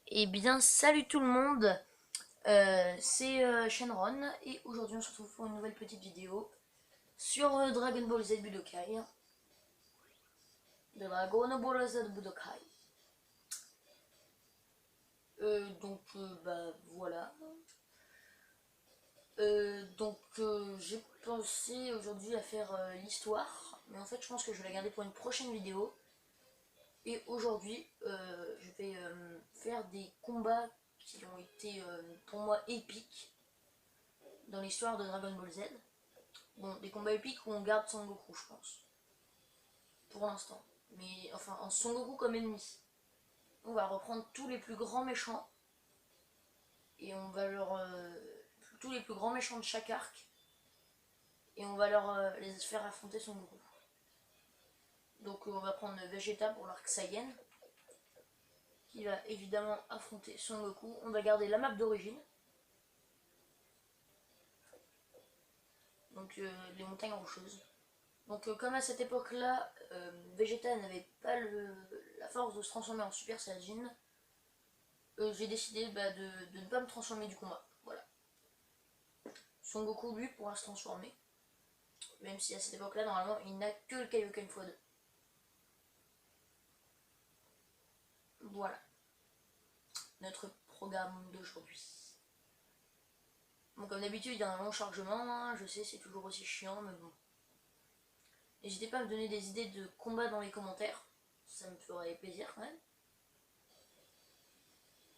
Eh bien, salut tout le monde, c'est Shenron et aujourd'hui on se retrouve pour une nouvelle petite vidéo sur Dragon Ball Z Budokai. Dragon Ball Z Budokai. Bah voilà. J'ai pensé aujourd'hui à faire l'histoire, mais en fait je pense que je vais la garder pour une prochaine vidéo. Et aujourd'hui je vais faire des combats qui ont été pour moi épiques dans l'histoire de Dragon Ball Z. Bon, des combats épiques où on garde Son Goku, je pense. Pour l'instant. Mais enfin, en Son Goku comme ennemi. On va reprendre tous les plus grands méchants. Et on va leur. Tous les plus grands méchants de chaque arc. Et on va les faire affronter Son Goku. Donc on va prendre Vegeta pour l'arc Saiyan. Qui va évidemment affronter Son Goku. On va garder la map d'origine. Donc les montagnes rocheuses. Donc comme à cette époque-là, Vegeta n'avait pas la force de se transformer en Super Saiyajin, j'ai décidé de ne pas me transformer du combat. Voilà. Son Goku, lui, pourra se transformer. Même si à cette époque-là, normalement, il n'a que le Kaioken x2. Voilà. Notre programme d'aujourd'hui. Bon, comme d'habitude, il y a un long chargement. Hein, je sais, c'est toujours aussi chiant, mais bon. N'hésitez pas à me donner des idées de combat dans les commentaires. Ça me ferait plaisir quand même.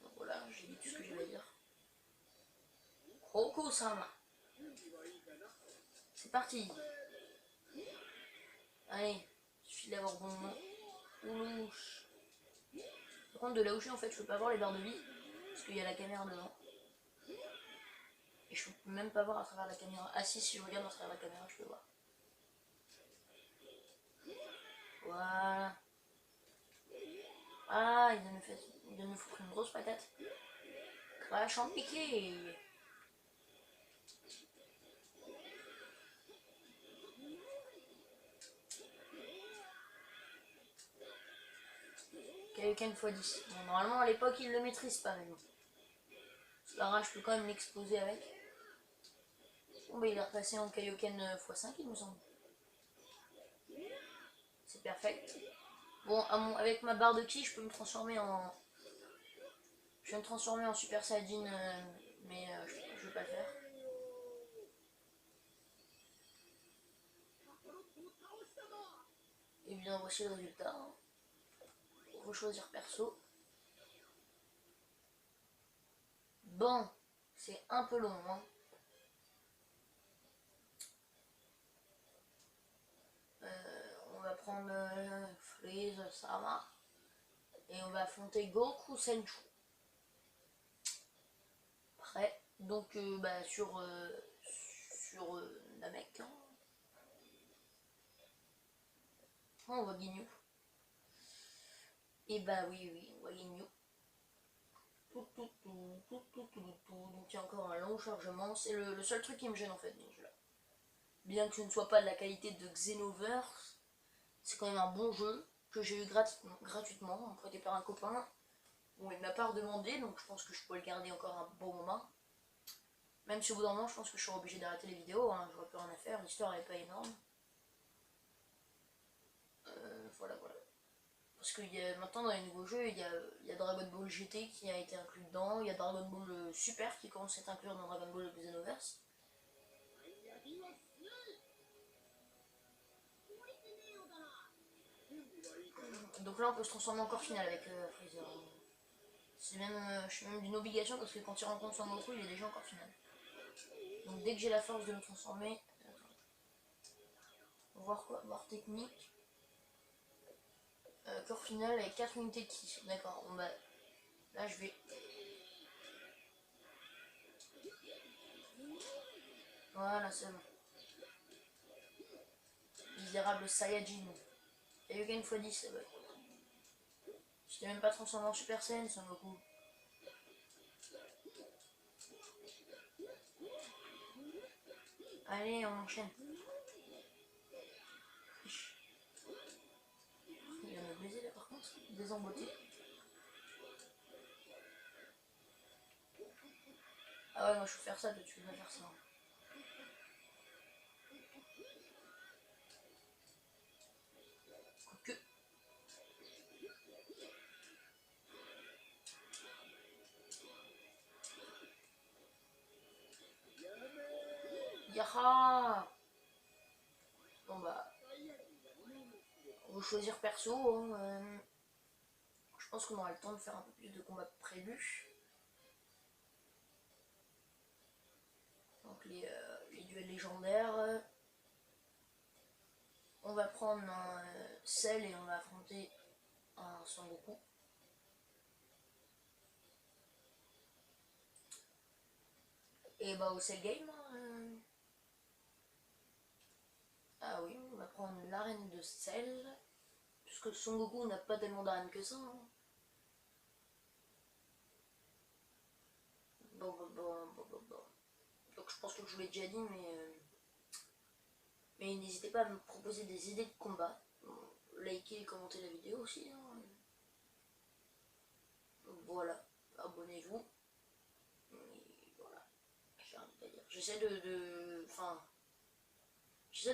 Donc voilà, j'ai dit tout ce que j'avais à dire. Roku-sama. C'est parti. Allez, il suffit d'avoir bon nom. Oulouche. Par contre, de là où je suis, en fait, je peux pas voir les barres de vie. Parce qu'il y a la caméra devant. Et je peux même pas voir à travers la caméra. Ah si, si je regarde à travers la caméra, je peux voir. Voilà. Ah, il vient de me foutre une grosse patate. Crash en piqué. Kaioken x10. Bon, normalement, à l'époque, il le maîtrise pas, mais bon. C'est pas grave, je peux quand même l'exploser avec. Bon, bah, il est repassé en Kaioken x5, il me semble. C'est parfait. Bon, avec ma barre de ki, je peux me transformer en... Je vais me transformer en Super Saiyajin, mais je vais pas le faire. Et bien, voici le résultat. Faut choisir perso. Bon, c'est un peu long, hein. On va prendre Freeze, Sama. Et on va affronter Goku Senchu. Prêt. Donc, sur Namek. Hein. Oh, on voit Ginyu. Et bah oui, on voit Ginyu. Donc il y a encore un long chargement. C'est le seul truc qui me gêne en fait dans ce jeu-là. Bien que ce ne soit pas de la qualité de Xenoverse, c'est quand même un bon jeu que j'ai eu gratuitement, prêté par un copain. Bon, il m'a pas redemandé, donc je pense que je peux le garder encore un bon moment. Même si au bout d'un moment, je pense que je serai obligé d'arrêter les vidéos, hein, j'aurais plus rien à faire, l'histoire n'est pas énorme. Voilà. Parce que maintenant dans les nouveaux jeux, il y a Dragon Ball GT qui a été inclus dedans, il y a Dragon Ball Super qui commence à être inclus dans Dragon Ball Xenoverse. Donc là on peut se transformer en corps final avec Freezer. Je suis même d'une obligation parce que quand il rencontre son Goku, il est déjà en corps final. Donc dès que j'ai la force de me transformer, on va voir quoi, voir technique. Corps final avec 4 unités de ki. D'accord, là je vais... Voilà, c'est bon. Misérable Saiyajin. Kaioken x10, ça va. Je t'ai même pas transformé en Super Saiyan, Son Goku. Allez, on enchaîne. Il vient de me baiser là par contre, désemboîté. Ah ouais, moi je peux faire ça, toi tu peux pas faire ça. Quoique. Yaha. Bon bah, on va choisir perso. Hein, je pense qu'on aura le temps de faire un peu plus de combats prévus. Donc les duels légendaires. On va prendre un Cell et on va affronter un Sangoku. Et bah au Cell Game. Ah oui, on va prendre l'arène de Cell. Puisque Son Goku n'a pas tellement d'arène que ça. Hein. Bon. Donc je pense que je vous l'ai déjà dit, mais n'hésitez pas à me proposer des idées de combat. Likez et commentez la vidéo aussi. Hein. Voilà, abonnez-vous. Voilà, j'ai rien à dire. J'essaie de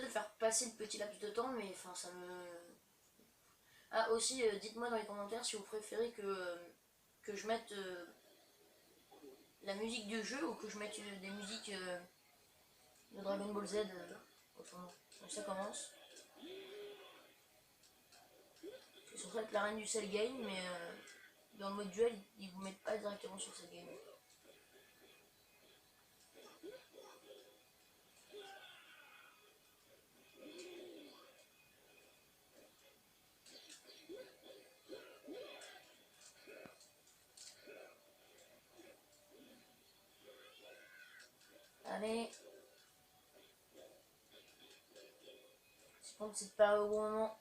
faire passer le petit laps de temps, mais enfin ça me... Ah aussi, dites-moi dans les commentaires si vous préférez que je mette la musique du jeu ou que je mette des musiques de Dragon Ball Z au fond. Donc ça commence. C'est censé être l'arène du Cell Game, mais dans le mode duel, ils vous mettent pas directement sur Cell Game. Allez. C'est bon, c'est pas au bon moment.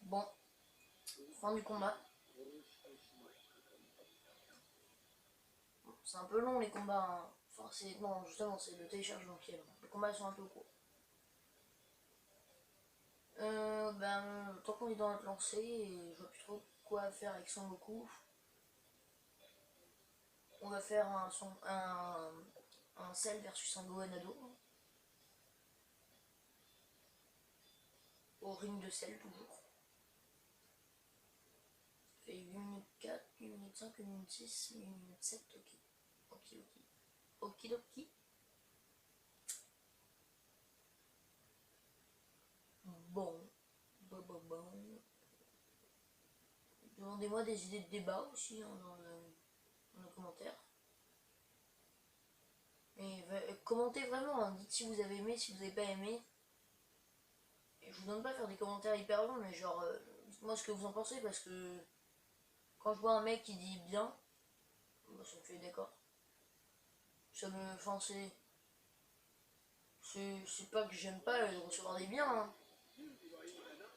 Bon, fin du combat. C'est un peu long les combats. Hein. Enfin, c'est... Non, justement, c'est le téléchargement qui est long. Les combats sont un peu courts. Tant qu'on est dans notre lancée, je vois plus trop quoi faire avec Son Goku. On va faire un Cell versus un Gohan ado. Au ring de Cell toujours. Ça fait 8 minutes 4, 8 minutes 5, 8 minutes 6, 8 minutes 7, ok. Okidoki. Bon. Demandez-moi des idées de débat aussi hein, dans les commentaires. Et commentez vraiment, hein. Dites si vous avez aimé, si vous n'avez pas aimé. Et je vous demande pas de faire des commentaires hyper longs, mais genre, dites-moi ce que vous en pensez parce que quand je vois un mec qui dit bien, bah, ça me fait d'accord. Ça me. Enfin, c'est pas que j'aime pas recevoir des biens, hein.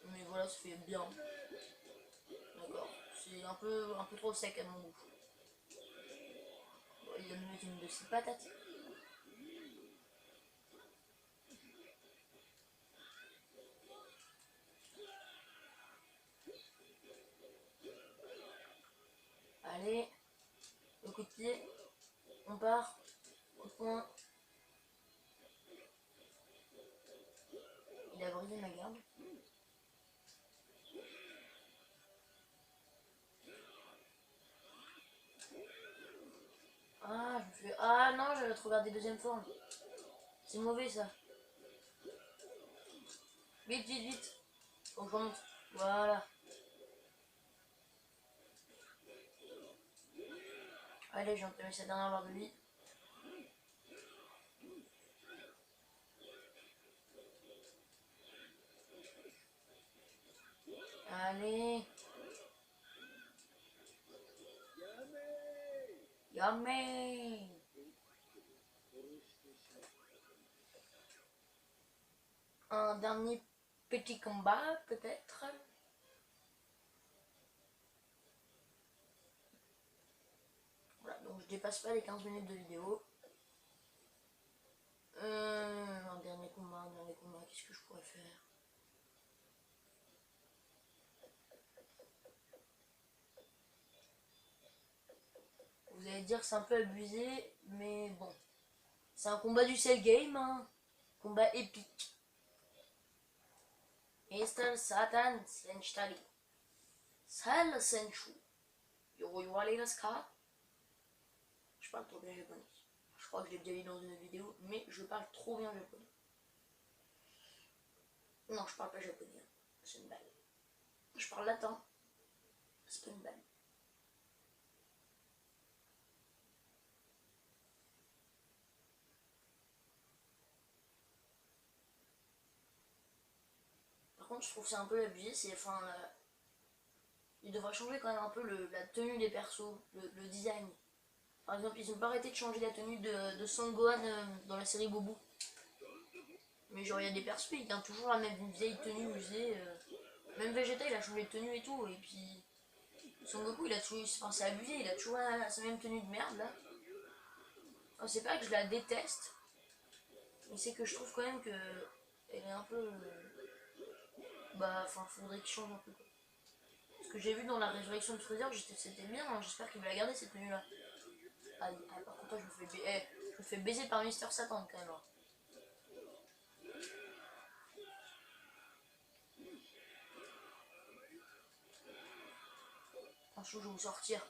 Mais voilà, ça fait bien. D'accord. C'est un peu trop sec à mon goût. Bon, il a mis une de ses patates. Allez, le coup de pied, on part, coup de poing. Il a brisé ma garde. Ah, je me fais... Ah non, j'avais trop regardé deuxième forme. C'est mauvais ça. Vite. On remonte. Voilà. Allez, j'ai entamé sa dernière barre de vie. Allez. Yummy. Un dernier petit combat, peut-être. dépasse pas les 15 minutes de vidéo. Un dernier combat, qu'est-ce que je pourrais faire? Vous allez dire que c'est un peu abusé, mais bon. C'est un combat du Cell Game, hein. Combat épique. Mr. Satan Senchtali. Sal Senchu. Yoroyuale Laska. Je parle trop bien japonais. Je crois que je l'ai déjà dit dans une autre vidéo, mais je parle trop bien japonais. Non, je parle pas japonais. C'est une balle. Je parle latin. C'est pas une balle. Par contre, je trouve que c'est un peu abusé. C'est, enfin, il devrait changer quand même un peu la tenue des persos, le design. Par exemple, ils ont pas arrêté de changer la tenue de Son Gohan dans la série Bobo. Mais genre, il y a des persos, ils gardent toujours la même vieille tenue usée. Même Vegeta, il a changé de tenue et tout. Et puis, Son Goku, il a toujours. Enfin, c'est abusé, il a toujours sa même tenue de merde là. Enfin, c'est pas que je la déteste, mais c'est que je trouve quand même que. Elle est un peu. Bah, enfin, faudrait qu'il change un peu quoi. Ce que j'ai vu dans la résurrection de Freezer, c'était bien, hein. J'espère qu'il va la garder cette tenue là. Aïe, par contre, je me fais baiser par Mister Satan quand même. Hein. Franchement, je vais vous sortir.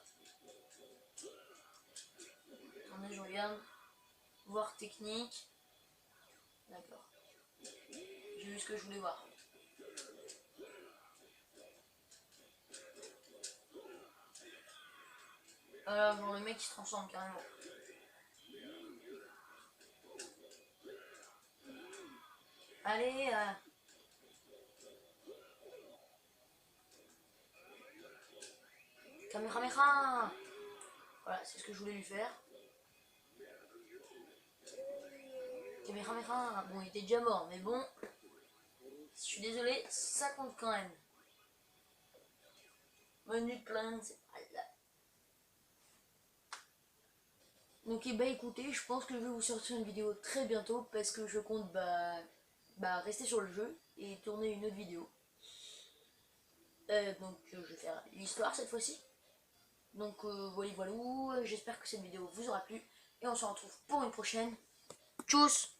Attendez, je regarde. Voir technique. D'accord. J'ai vu ce que je voulais voir. Alors, genre le mec qui se transforme carrément. Allez, Kamehameha. Voilà, c'est ce que je voulais lui faire. Kamehameha. Bon, il était déjà mort, mais bon. Je suis désolé, ça compte quand même. Menu plein, c'est pas là. Donc, bah écoutez, je pense que je vais vous sortir une vidéo très bientôt parce que je compte rester sur le jeu et tourner une autre vidéo. Donc, je vais faire l'histoire cette fois-ci. Donc, voilà, j'espère que cette vidéo vous aura plu et on se retrouve pour une prochaine. Tchuss!